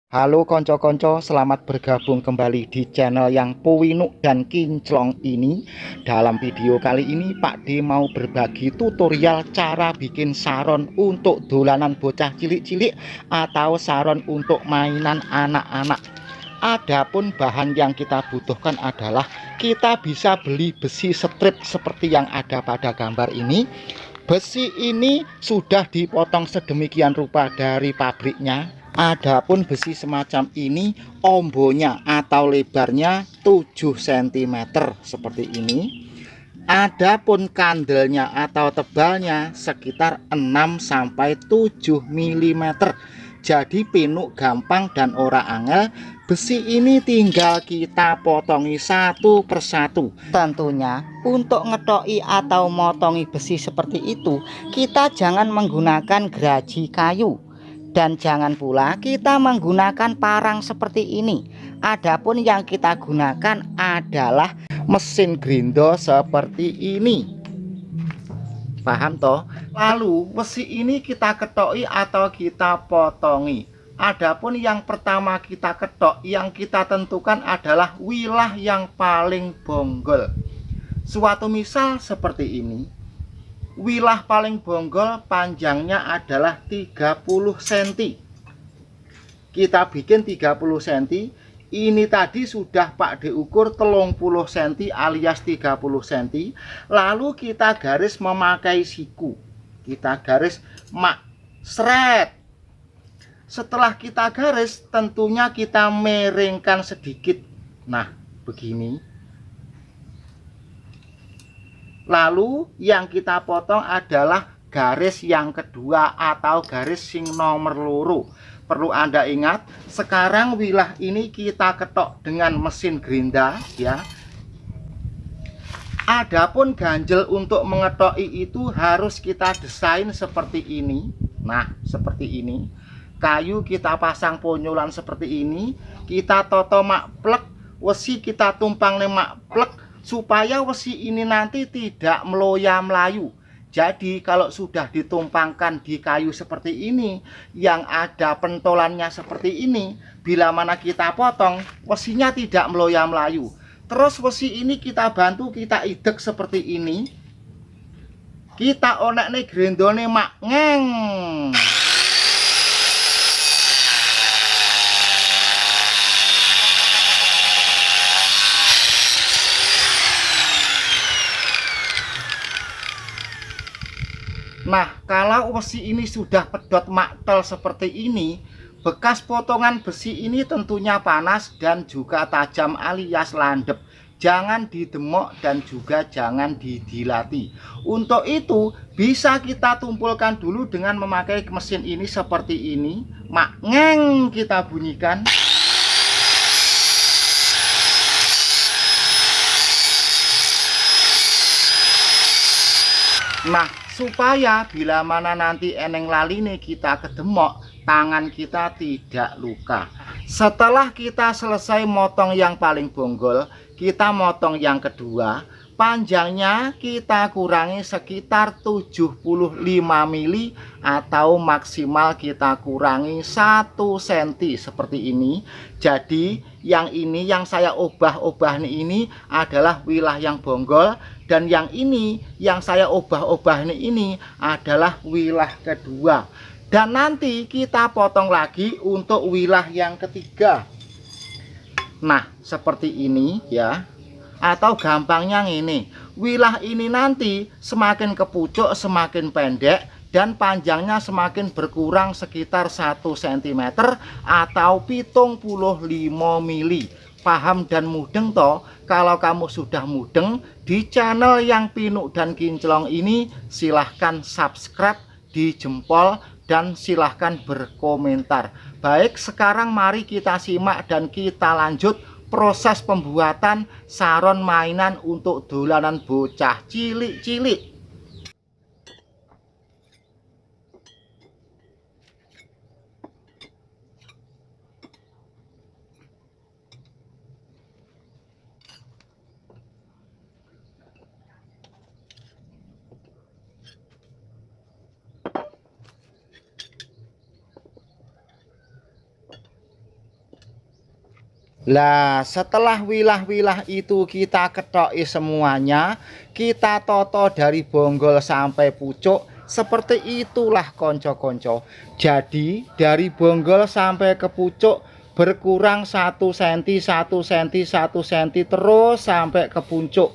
Halo konco-konco, selamat bergabung kembali di channel yang Puwinuk dan Kinclong ini. Dalam video kali ini Pak D mau berbagi tutorial cara bikin saron untuk dolanan bocah cilik-cilik atau saron untuk mainan anak-anak. Adapun bahan yang kita butuhkan adalah kita bisa beli besi strip seperti yang ada pada gambar ini. Besi ini sudah dipotong sedemikian rupa dari pabriknya. Adapun besi semacam ini ombonya atau lebarnya 7 cm seperti ini. Adapun kandelnya atau tebalnya sekitar 6 sampai 7 mm. Jadi pinuk gampang dan ora angel. Besi ini tinggal kita potongi satu persatu. Tentunya untuk ngetoki atau motongi besi seperti itu kita jangan menggunakan geraji kayu, dan jangan pula kita menggunakan parang seperti ini. Adapun yang kita gunakan adalah mesin grindo seperti ini. Paham toh? Lalu besi ini kita ketoki atau kita potongi. Adapun yang pertama kita ketok, yang kita tentukan adalah wilah yang paling bonggol. Suatu misal seperti ini. Wilah paling bonggol panjangnya adalah 30 cm. Kita bikin 30 cm. Ini tadi sudah Pak D ukur 30 cm alias 30 cm. Lalu kita garis memakai siku. Kita garis mak sret. Setelah kita garis, tentunya kita miringkan sedikit. Nah, begini. Lalu yang kita potong adalah garis yang kedua atau garis sing nomor loro. Perlu Anda ingat, sekarang wilah ini kita ketok dengan mesin gerinda ya. Adapun ganjel untuk mengetoki itu harus kita desain seperti ini. Nah, seperti ini. Kayu kita pasang ponyolan seperti ini, kita toto mak plek, wesi kita tumpang mak plek, supaya wesi ini nanti tidak meloya melayu. Jadi kalau sudah ditumpangkan di kayu seperti ini, yang ada pentolannya seperti ini, bila mana kita potong, wesinya tidak meloya melayu. Terus wesi ini kita bantu, kita idek seperti ini, kita onek nih grendone mak ngeng. Nah, kalau besi ini sudah pedot maktel seperti ini, bekas potongan besi ini tentunya panas dan juga tajam alias landep. Jangan didemok dan juga jangan didilati. Untuk itu, bisa kita tumpulkan dulu dengan memakai mesin ini seperti ini. Mak ngeng kita bunyikan. Nah, supaya bila mana nanti eneng laline kita kedemok, tangan kita tidak luka. Setelah kita selesai motong yang paling bonggol, kita motong yang kedua. Panjangnya kita kurangi sekitar 75 mili atau maksimal kita kurangi 1 cm seperti ini. Jadi yang ini yang saya obah-obah ini adalah wilah yang bonggol, dan yang ini yang saya obah-obah ini adalah wilah kedua. Dan nanti kita potong lagi untuk wilah yang ketiga. Nah, seperti ini ya. Atau gampangnya ini, wilah ini nanti semakin ke pucuk semakin pendek dan panjangnya semakin berkurang sekitar 1 cm atau 75 mili. Paham dan mudeng toh? Kalau kamu sudah mudeng di channel yang Pinuk dan Kinclong ini, silahkan subscribe, di jempol, dan silahkan berkomentar. Baik, sekarang mari kita simak dan kita lanjut proses pembuatan saron mainan untuk dolanan bocah cilik-cilik. Lah, setelah wilah-wilah itu kita ketoki semuanya, kita toto dari bonggol sampai pucuk. Seperti itulah konco-konco. Jadi, dari bonggol sampai ke pucuk berkurang 1 cm, 1 cm, 1 cm terus sampai ke puncuk.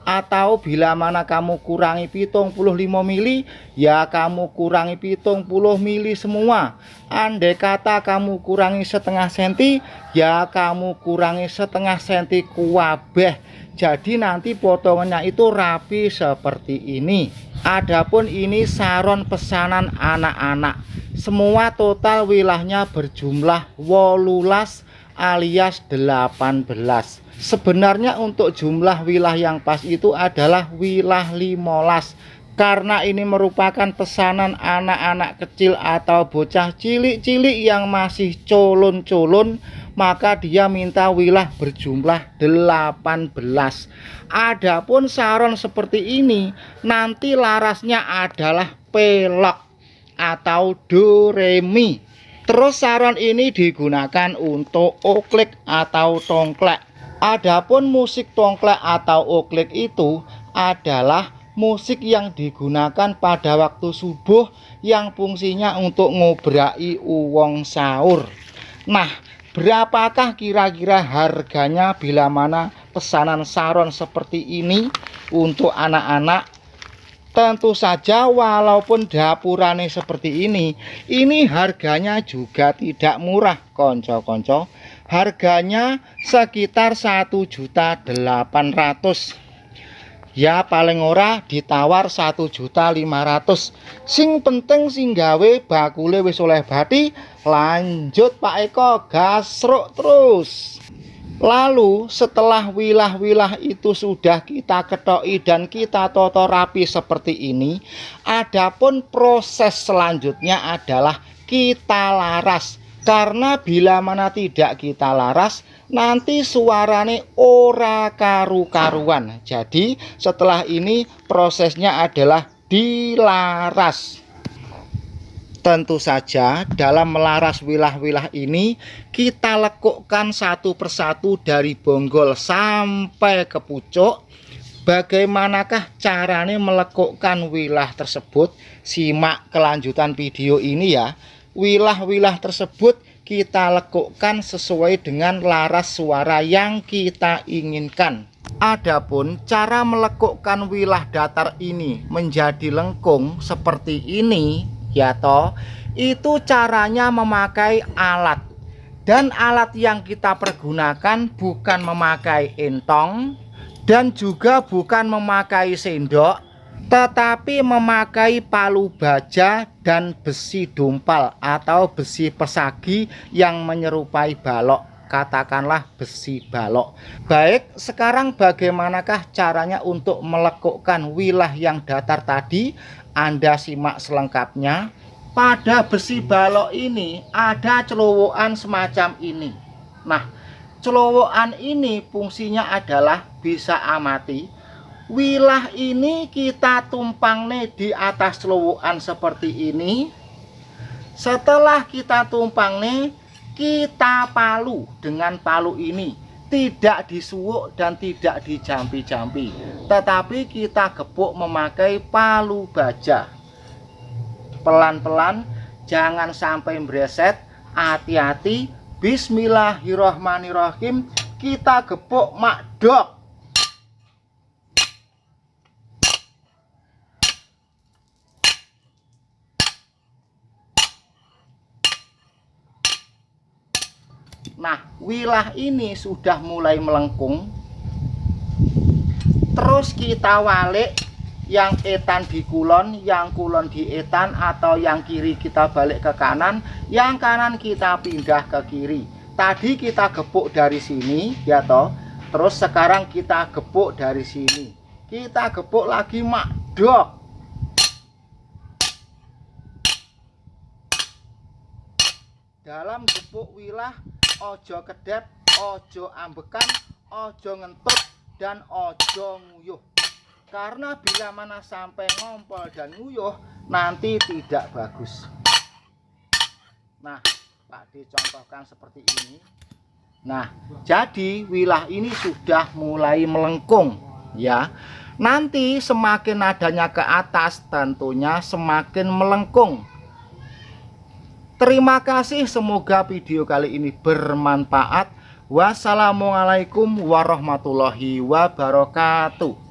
Atau bila mana kamu kurangi 75 mili, ya kamu kurangi 70 mili semua. Andai kata kamu kurangi setengah senti, ya kamu kurangi setengah senti kuabeh. Jadi nanti potongannya itu rapi seperti ini. Adapun ini saron pesanan anak-anak. Semua total wilahnya berjumlah 18 alias 18. Sebenarnya untuk jumlah wilah yang pas itu adalah wilah 15. Karena ini merupakan pesanan anak-anak kecil atau bocah cilik-cilik yang masih culun-culun, maka dia minta wilah berjumlah 18. Adapun saron seperti ini nanti larasnya adalah pelok atau do re mi. Terus saron ini digunakan untuk oklek atau tongklek. Adapun musik tongklek atau oklek itu adalah musik yang digunakan pada waktu subuh yang fungsinya untuk ngobrai uwong sahur. Nah, berapakah kira-kira harganya bila mana pesanan saron seperti ini untuk anak-anak? Tentu saja walaupun dapurane seperti ini harganya juga tidak murah konco-konco. Harganya sekitar 1.800.000. Ya paling ora ditawar 1.500.000. Sing penting sing gawe bakule wis oleh bati. Lanjut Pak Eko, gasruk terus. Lalu setelah wilah-wilah itu sudah kita ketoki dan kita toto rapi seperti ini, adapun proses selanjutnya adalah kita laras. Karena bila mana tidak kita laras, nanti suarane ora karu-karuan. Jadi setelah ini prosesnya adalah dilaras. Tentu saja dalam melaras wilah-wilah ini kita lekukkan satu persatu dari bonggol sampai ke pucuk. Bagaimanakah caranya melekukkan wilah tersebut? Simak kelanjutan video ini ya. Wilah-wilah tersebut kita lekukkan sesuai dengan laras suara yang kita inginkan. Adapun cara melekukkan wilah datar ini menjadi lengkung seperti ini ya toh, itu caranya memakai alat. Dan alat yang kita pergunakan bukan memakai entong dan juga bukan memakai sendok, tetapi memakai palu baja dan besi dumpal atau besi pesagi yang menyerupai balok. Katakanlah besi balok. Baik, sekarang bagaimanakah caranya untuk melekukkan wilah yang datar tadi? Anda simak selengkapnya. Pada besi balok ini ada celowokan semacam ini. Nah, celowokan ini fungsinya adalah bisa amati. Wilah ini kita tumpang nih di atas celowokan seperti ini. Setelah kita tumpang nih, kita palu dengan palu ini. Tidak disuwuk dan tidak dijampi-jampi, tetapi kita gepuk memakai palu baja. Pelan-pelan, jangan sampai mbreset. Hati-hati. Bismillahirrohmanirrohim. Kita gepuk makdok. Nah, wilah ini sudah mulai melengkung. Terus kita walik, yang etan di kulon, yang kulon di etan, atau yang kiri kita balik ke kanan, yang kanan kita pindah ke kiri. Tadi kita gepuk dari sini ya toh. Terus sekarang kita gepuk dari sini. Kita gepuk lagi makdok. Dalam gepuk wilah, ojo kedep, ojo ambekan, ojo ngentut, dan ojo nguyuh. Karena bila mana sampai ngompol dan nguyuh, nanti tidak bagus. Nah, Pak dicontohkan seperti ini. Nah, jadi wilah ini sudah mulai melengkung ya. Nanti semakin nadanya ke atas tentunya semakin melengkung. Terima kasih, semoga video kali ini bermanfaat. Wassalamualaikum warahmatullahi wabarakatuh.